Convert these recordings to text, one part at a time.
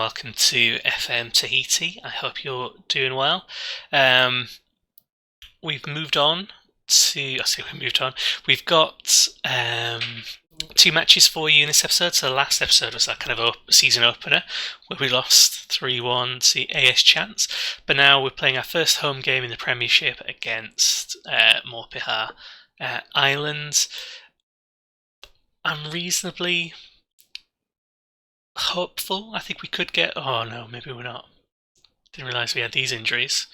welcome to FM Tahiti. I hope you're doing well. We've moved on to. We've got two matches for you in this episode. So the last episode was that kind of season opener where we lost 3-1 to AS Chance, but now we're playing our first home game in the premiership against Marquesas Islands. I'm reasonably hopeful. I think we could get. Oh no, maybe we're not. Didn't realise we had these injuries.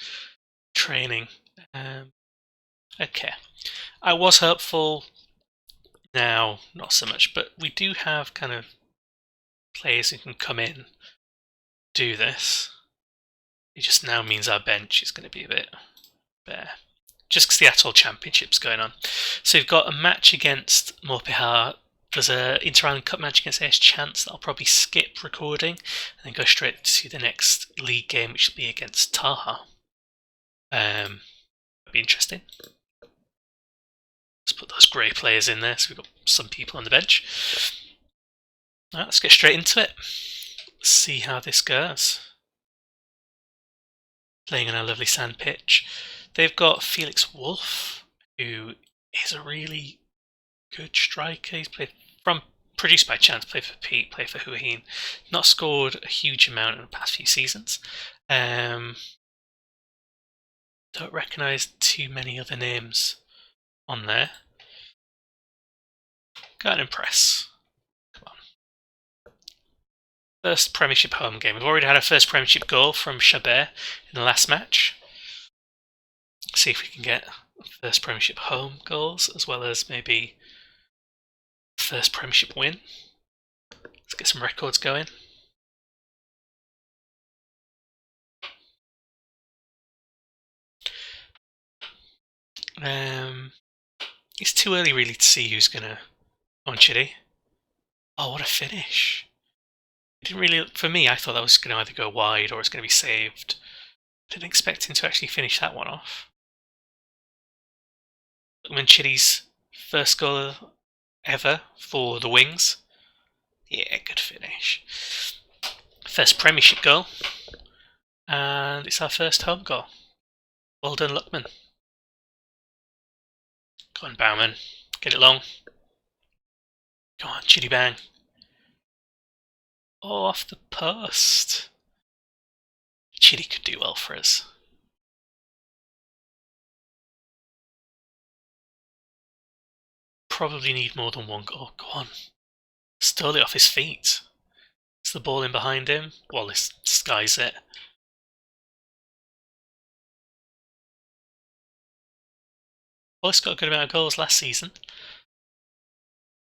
Training. Okay. I was hopeful. Now, not so much, but we do have kind of players who can come in, do this. It just now means our bench is going to be a bit bare. Just because the Atoll Championship's going on. So we've got a match against Marquesas. There's an Inter-Island Cup match against AS Chance that I'll probably skip recording and then go straight to the next league game, which will be against Taha. That'd be interesting. Let's put those grey players in there, so we've got some people on the bench. Alright, let's get straight into it. See how this goes. Playing on a lovely sand pitch. They've got Felix Wolf, who is a really good striker. He's produced by Chance, played for Pete, played for Huahine. Not scored a huge amount in the past few seasons. Don't recognise too many other names on there. Can't impress. Come on. First Premiership home game. We've already had our first Premiership goal from Chabert in the last match. See if we can get first Premiership home goals as well as maybe first Premiership win. Let's get some records going. It's too early really to see who's gonna on Chile. Oh, what a finish! It didn't really, for me, I thought that was going to either go wide or it's going to be saved. Didn't expect him to actually finish that one off. When Chile's first goal ever for the Wings. Yeah, good finish. First Premiership goal. And it's our first home goal. Well done, Luckman. Go on, Bauman. Get it long. Go on, Chitty Bang. Oh, off the post. Chitty could do well for us. Probably need more than one goal. Go on. Stole it off his feet. Is the ball in behind him? Wallace skies it. Wallace got a good amount of goals last season.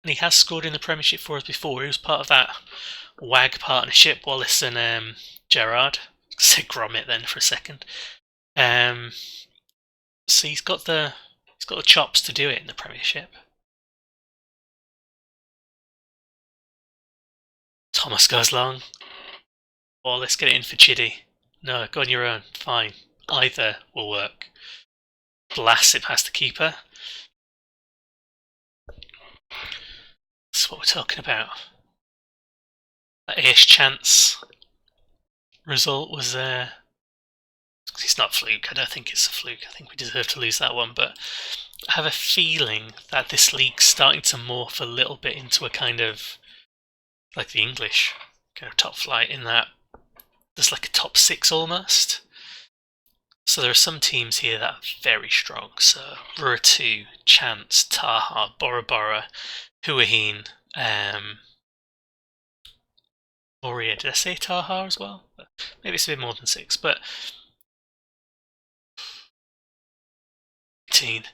And he has scored in the Premiership for us before. He was part of that WAG partnership, Wallace and Gerard. I said Gromit then for a second. So he's got the chops to do it in the Premiership. Thomas goes long. Oh, let's get it in for Chiddy. No, go on your own. Fine. Either will work. Blast it past the keeper. That's what we're talking about. That AS Chance result was it's not fluke. I don't think it's a fluke. I think we deserve to lose that one, but I have a feeling that this league's starting to morph a little bit into a kind of like the English kind of top flight, in that there's like a top 6 almost. So there are some teams here that are very strong. So Ruratu, Chance, Taha, Bora Bora, Huahine, Moria. Did I say Taha as well? Maybe it's a bit more than 6, but 18.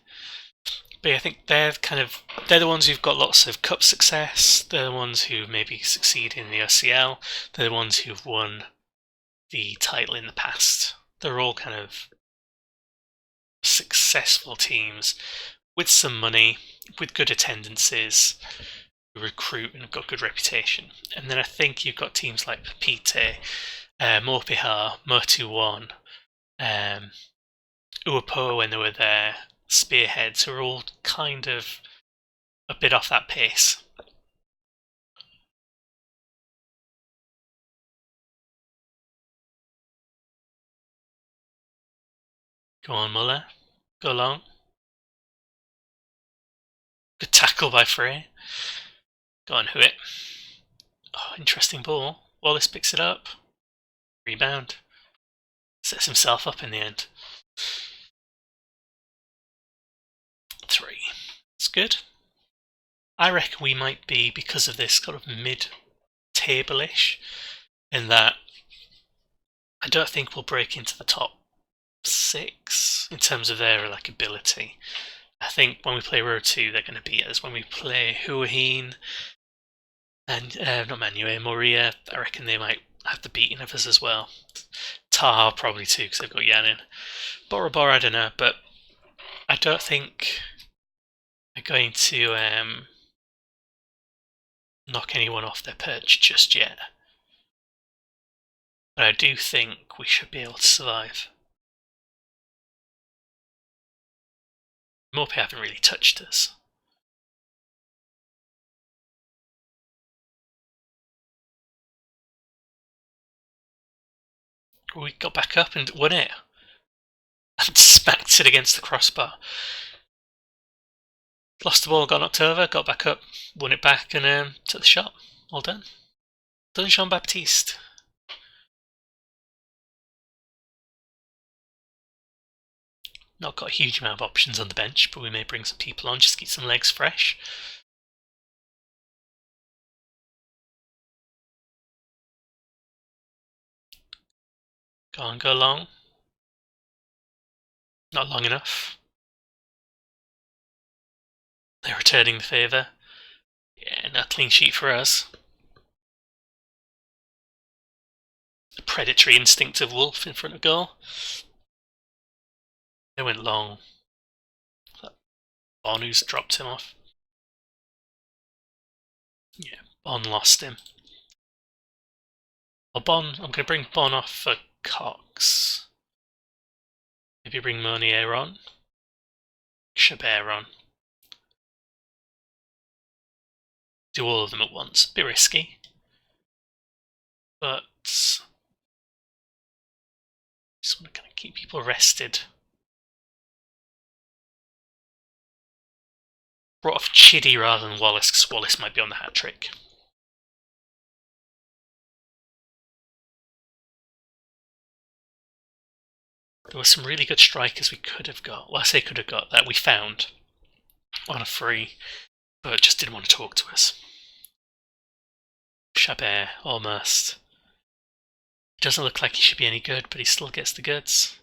But yeah, I think they're the ones who've got lots of cup success. They're the ones who maybe succeed in the OCL. They're the ones who've won the title in the past. They're all kind of successful teams with some money, with good attendances, who recruit and have got good reputation. And then I think you've got teams like Pepite, Morpihar, Motu1, Uapo when they were there, Spearheads, who are all kind of a bit off that pace. Go on, Muller. Go long. Good tackle by Frey. Go on, Huit. Oh, interesting ball. Wallace picks it up. Rebound. Sets himself up in the end. 3. It's good. I reckon we might be, because of this, kind of mid-table-ish, in that I don't think we'll break into the top 6 in terms of their ability. I think when we play Row 2, they're going to beat us. When we play Huahine and not Manue, Moria, I reckon they might have the beating of us as well. Taha probably too, because they've got Yanin. Bora Bora, I don't know, but I don't think they're going to knock anyone off their perch just yet. But I do think we should be able to survive. Morphe haven't really touched us. We got back up and won it. And smacked it against the crossbar. Lost the ball, got knocked over, got back up, won it back, and took the shot. All done. Done, Jean-Baptiste. Not got a huge amount of options on the bench, but we may bring some people on, just to keep some legs fresh. Go on, go long. Not long enough. They're returning the favour. Yeah, no clean sheet for us. The predatory instinct of Wolf in front of goal. They went long. Bonu's dropped him off. Yeah, Bon lost him. Well, Bon, I'm going to bring Bon off for Cox. Maybe bring Monier on. Chabert on. Do all of them at once. Bit risky. But just want to kind of keep people rested. Brought off Chiddy rather than Wallace, because Wallace might be on the hat-trick. There were some really good strikers we could have got. Well, I say could have got, that we found on a free, but just didn't want to talk to us. Chabert, almost. He doesn't look like he should be any good, but he still gets the goods.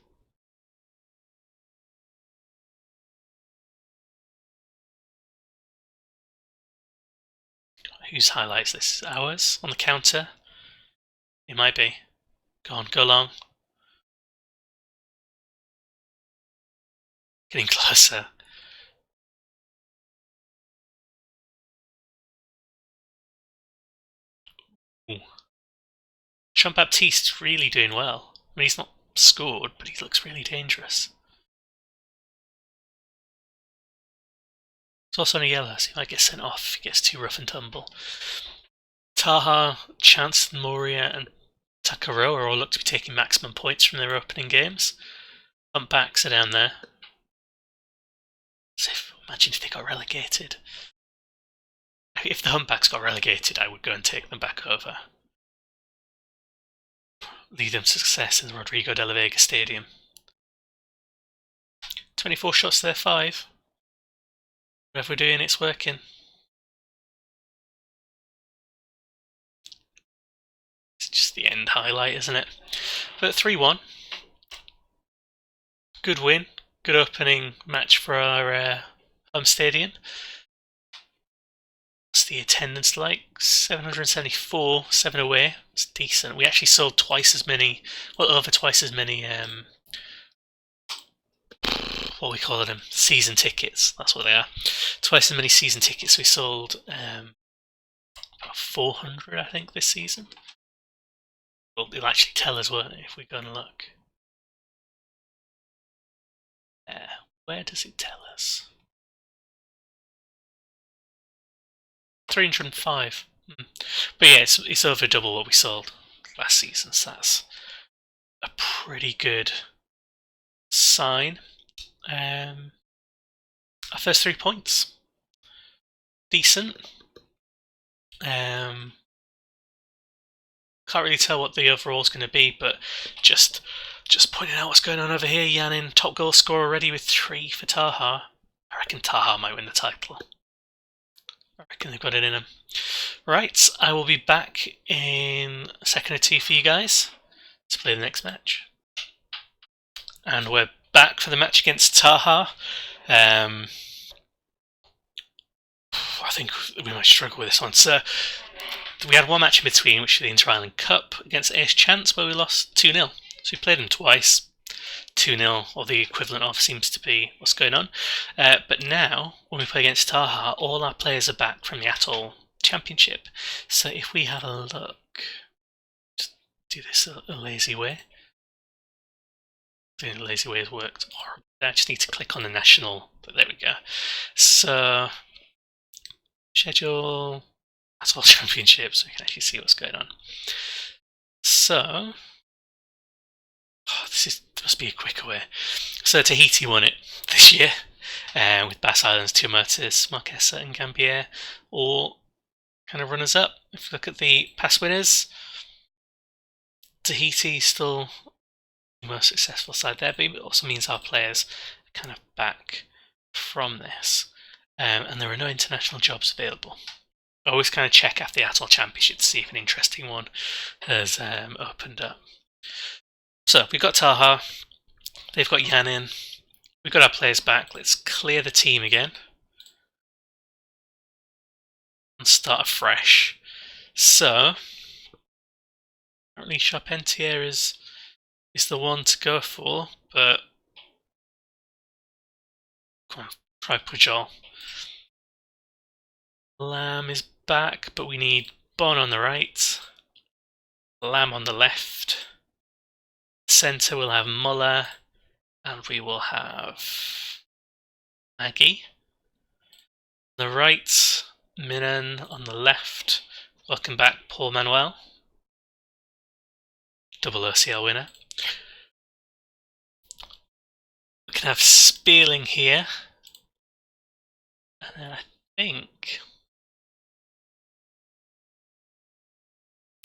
Whose highlights this? Ours? On the counter? It might be. Go on, go long. Getting closer. Ooh. Jean-Baptiste really doing well. I mean, he's not scored, but he looks really dangerous. He's also on a yellow, so he might get sent off if he gets too rough and tumble. Taha, Chance, Moria, and Takaroa all look to be taking maximum points from their opening games. Humpbacks are down there. So imagine if they got relegated. If the Humpbacks got relegated, I would go and take them back over. Lead them to success in the Rodrigo de la Vega Stadium. 24 shots to their 5. Whatever we're doing, it's working. It's just the end highlight, isn't it? But 3-1. Good win. Good opening match for our home stadium. What's the attendance like? 774, 7 away. It's decent. We actually sold twice as many, well, over twice as many, what we call them, season tickets. That's what they are. Twice as many season tickets we sold, about 400, I think, this season. Well, it'll actually tell us, won't it, if we go and look. Where does it tell us? 305. But yeah, it's over double what we sold last season, so that's a pretty good sign our first 3 points. Decent. Can't really tell what the overall is going to be, but just pointing out what's going on over here. Yanin, top goal scorer already with 3 for Taha. I reckon Taha might win the title. I reckon they've got it in them. Right, I will be back in a second or two for you guys to play the next match. And we're back for the match against Taha. I think we might struggle with this one. So we had one match in between, which was the Inter-Island Cup against Ace Chance, where we lost 2-0. So we played them twice. 2-0, or the equivalent of, seems to be what's going on. But now, when we play against Taha, all our players are back from the Atoll Championship. So if we have a look, just do this a lazy way. I think the lazy way has worked. I just need to click on the national, but there we go. So, schedule Atoll Championship, so we can actually see what's going on. So, this must be a quicker way. So Tahiti won it this year, with Bass Islands, Tuamotun, Marquesas and Gambier all kind of runners up. If you look at the past winners, Tahiti still the most successful side there, but it also means our players are kind of back from this. And there are no international jobs available. I always kind of check after the Atoll Championship to see if an interesting one has opened up. So we've got Taha, they've got Yanin, we've got our players back. Let's clear the team again and start afresh. So apparently Charpentier is the one to go for, but come on, try Pujol. Lamb is back, but we need Bon on the right, Lamb on the left. Centre we'll have Muller, and we will have Augie. On the right, Minan. On the left, welcome back Paul Manuel, double OCL winner. We can have Spearling here, and then I think,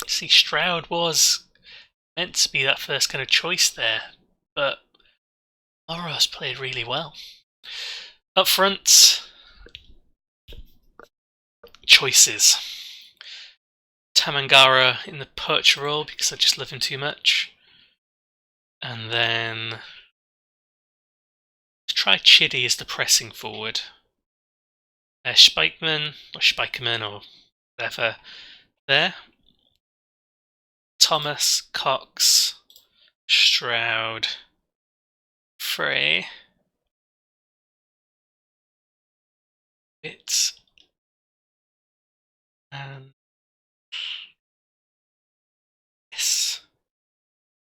see, Stroud was meant to be that first kind of choice there, but Morrow's played really well. Up front, choices. Tamangara in the poacher role because I just love him too much. And then let's try Chidi as the pressing forward. Spikeman, or Spikeman, or whatever, there. Thomas, Cox, Stroud, Frey, Bits, and this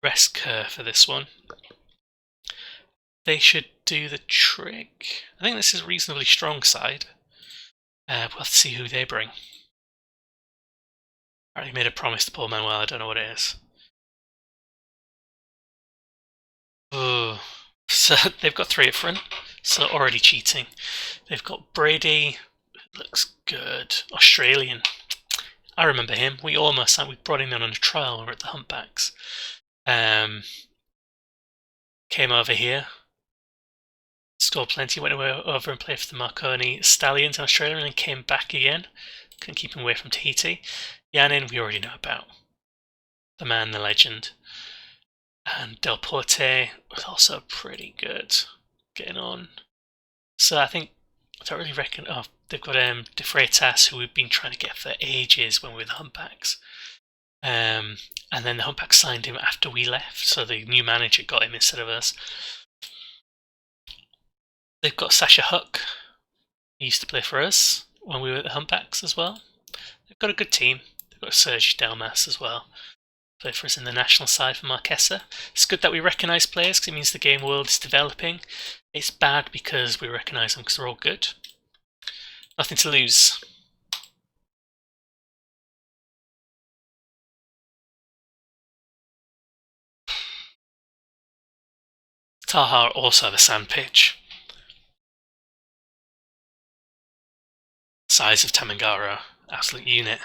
rest curve for this one. They should do the trick. I think this is a reasonably strong side. We'll have to see who they bring. I already made a promise to Paul Manuel, I don't know what it is. Oh, so they've got 3 up front, so already cheating. They've got Brady, looks good, Australian. I remember him. We brought him in on a trial when we were at the Humpbacks. Came over here, scored plenty, went over and played for the Marconi Stallions in Australia, and then came back again. Couldn't keep him away from Tahiti. Yanin, we already know about. The man, the legend. And Del Porte was also pretty good, getting on. So I don't really reckon. Oh, they've got De Freitas, who we've been trying to get for ages when we were the Humpbacks. And then the Humpbacks signed him after we left, so the new manager got him instead of us. They've got Sasha Huck. He used to play for us when we were at the Humpbacks as well. They've got a good team. They've got Serge Delmas as well. Played for us in the national side for Marquesas. It's good that we recognise players because it means the game world is developing. It's bad because we recognise them because they're all good. Nothing to lose. Taha also have a sand pitch. Size of Tamangara, absolute unit.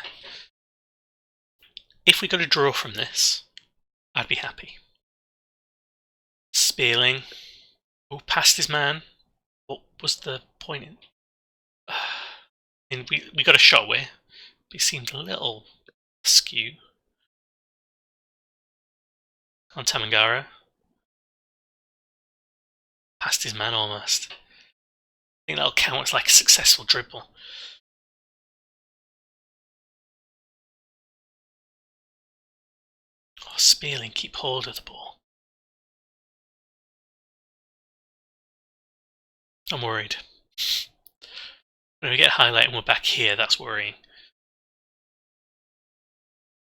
If we got a draw from this, I'd be happy. Spearling. Oh, past his man. What was the point? And we got a shot with, but it seemed a little askew. On Tamangara. Past his man almost. I think that'll count as like a successful dribble. Oh, Spearling, keep hold of the ball. I'm worried. When we get a highlight and we're back here, that's worrying.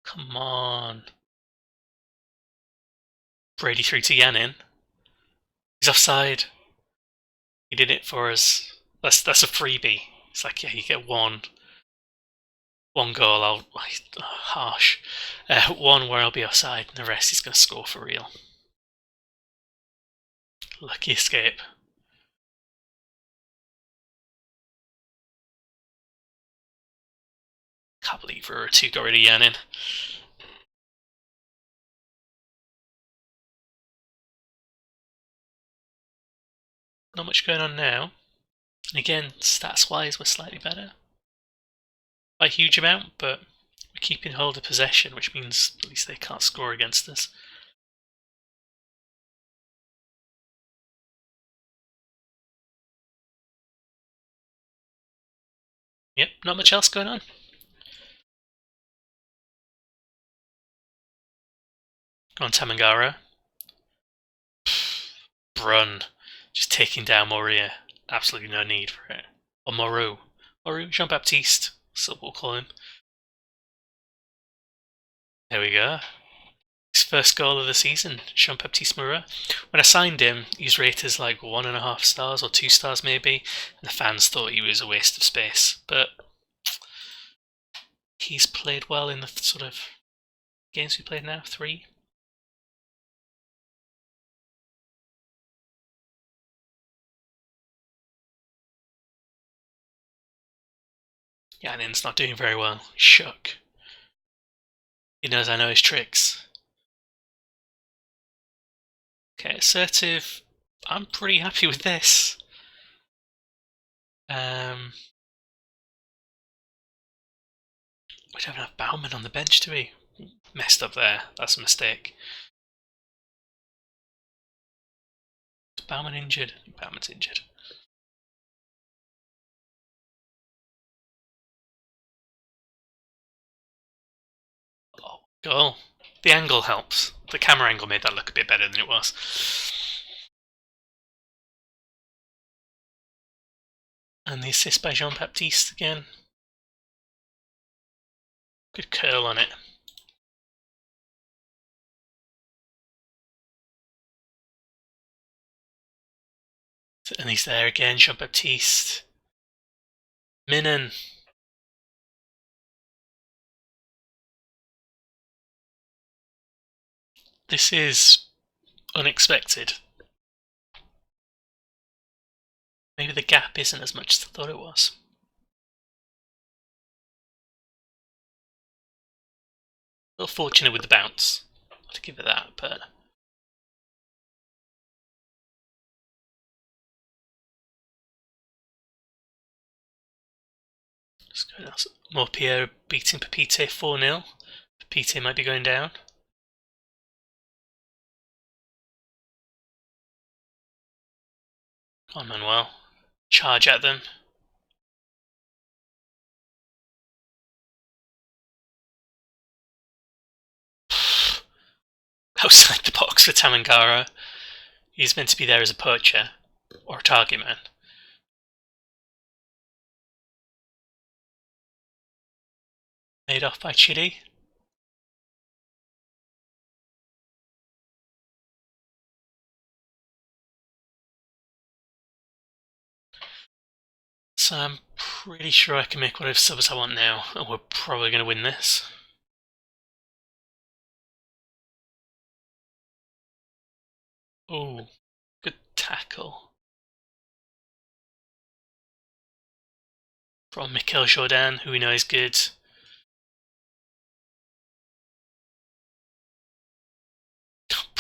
Come on. Brady through to Yanin. He's offside. He did it for us. That's a freebie. It's like, yeah, you get one goal. Harsh. One where I'll be offside, and the rest he's going to score for real. Lucky escape. Can't believe Rura2 got rid of Yanin. Not much going on now. And again, stats-wise, we're slightly better. By a huge amount, but we're keeping hold of possession, which means at least they can't score against us. Yep, not much else going on. Go on, Tamangara. Brun. Just taking down Moria. Absolutely no need for it. Or Moru. Jean-Baptiste. So we'll call him. There we go. His first goal of the season, Jean-Baptiste Moreau. When I signed him, he was rated as like 1.5 stars or 2 stars maybe, and the fans thought he was a waste of space. But he's played well in the sort of games we played now, 3. Yeah, and it's not doing very well. Shook. He knows I know his tricks. Okay, assertive. I'm pretty happy with this. We don't have Bauman on the bench, do we? Messed up there. That's a mistake. Is Bauman injured? I think Bauman's injured. Oh, goal. The angle helps. The camera angle made that look a bit better than it was. And the assist by Jean-Baptiste again. Good curl on it. And he's there again, Jean-Baptiste. Minen. This is unexpected. Maybe the gap isn't as much as I thought it was. A little fortunate with the bounce. I'll to give it that, but let's go now. Morpier beating Pepite 4-0. Pepite might be going down. Come on, Manuel. Charge at them. Outside the box for Tamangara. He's meant to be there as a poacher or a target man. Made off by Chidi. So I'm pretty sure I can make whatever subs I want now, and we're probably going to win this. Oh, good tackle from Mikel Jordan, who we know is good.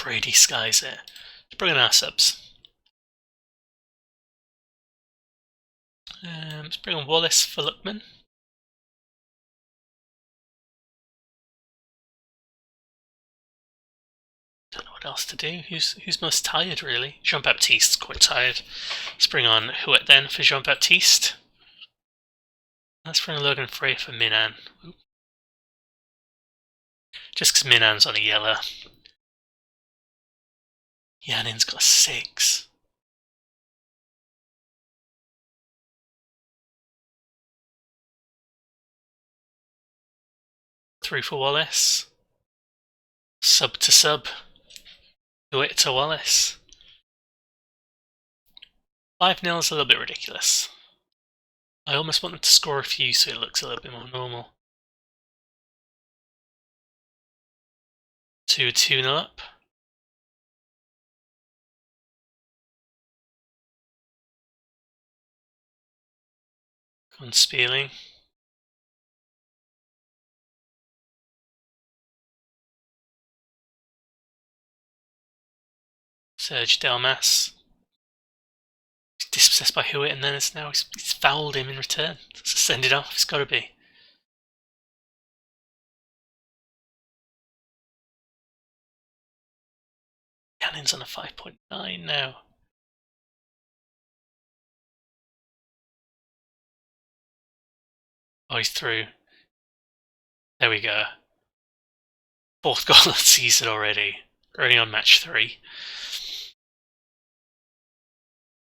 Brady skies it. Let's bring in our subs. Let's bring on Wallace for Luckman. Don't know what else to do. Who's most tired, really? Jean-Baptiste's quite tired. Let's bring on Huet then for Jean-Baptiste. Let's bring Logan Frey for Minan. Just because Minan's on a yellow. Yanin's got a 6. Through for Wallace. Sub to sub. Huet to Wallace. 5-0 is a little bit ridiculous. I almost want them to score a few so it looks a little bit more normal. 2-2-0 up. On Spearling. Serge Delmas. He's dispossessed by Huet and then he's fouled him in return. So send it off, it's got to be. Cannon's on a 5.9 now. Oh, he's through. There we go. 4th goal of the season already. We're only on match 3.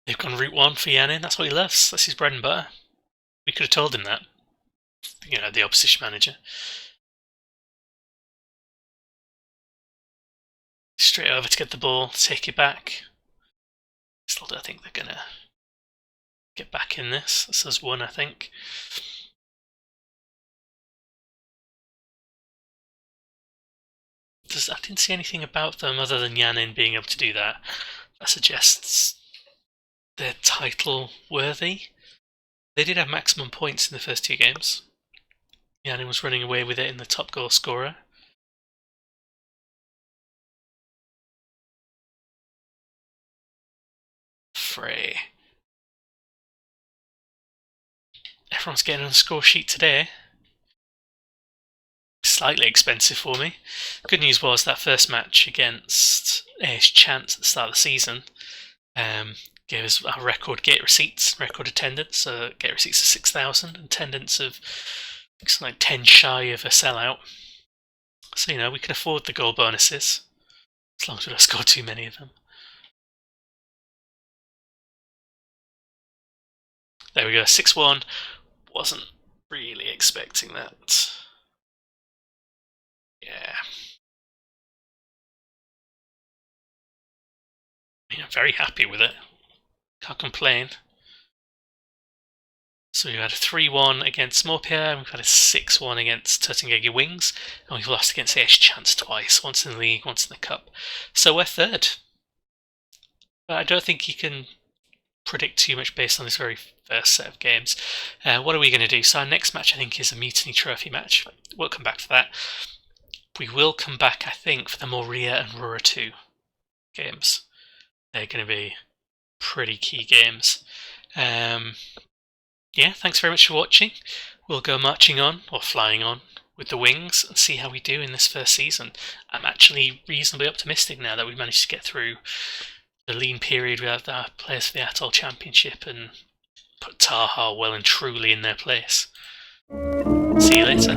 They've gone route 1 for Yanin. That's what he loves. That's his bread and butter. We could have told him that. You know, the opposition manager. Straight over to get the ball, take it back. Still don't think they're going to get back in this. This is 1, I think. I didn't see anything about them other than Yanin being able to do that. That suggests they're title worthy. They did have maximum points in the first 2 games. Yanin was running away with it in the top goal scorer. Frey. Everyone's getting on the score sheet today. Slightly expensive for me. Good news was that first match against AS Chance at the start of the season gave us our record gate receipts, record attendance. So gate receipts of 6,000, attendance of something like 10 shy of a sellout. So, you know, we can afford the goal bonuses as long as we don't score too many of them. There we go, 6-1. Wasn't really expecting that. Yeah. I mean, I'm very happy with it. Can't complain. So we had a 3-1 against Morpia, and we've had a 6-1 against Turtingegi Wings, and we've lost against AS Chance twice, once in the league, once in the cup. So we're 3rd. But I don't think you can predict too much based on this very first set of games. What are we going to do? So our next match, I think, is a Mutiny Trophy match. We'll come back to that. We will come back, I think, for the Moria and Rura 2 games. They're going to be pretty key games. Yeah, thanks very much for watching. We'll go marching on, or flying on, with the Wings and see how we do in this first season. I'm actually reasonably optimistic now that we've managed to get through the lean period without our players for the Atoll Championship and put Taha well and truly in their place. See you later.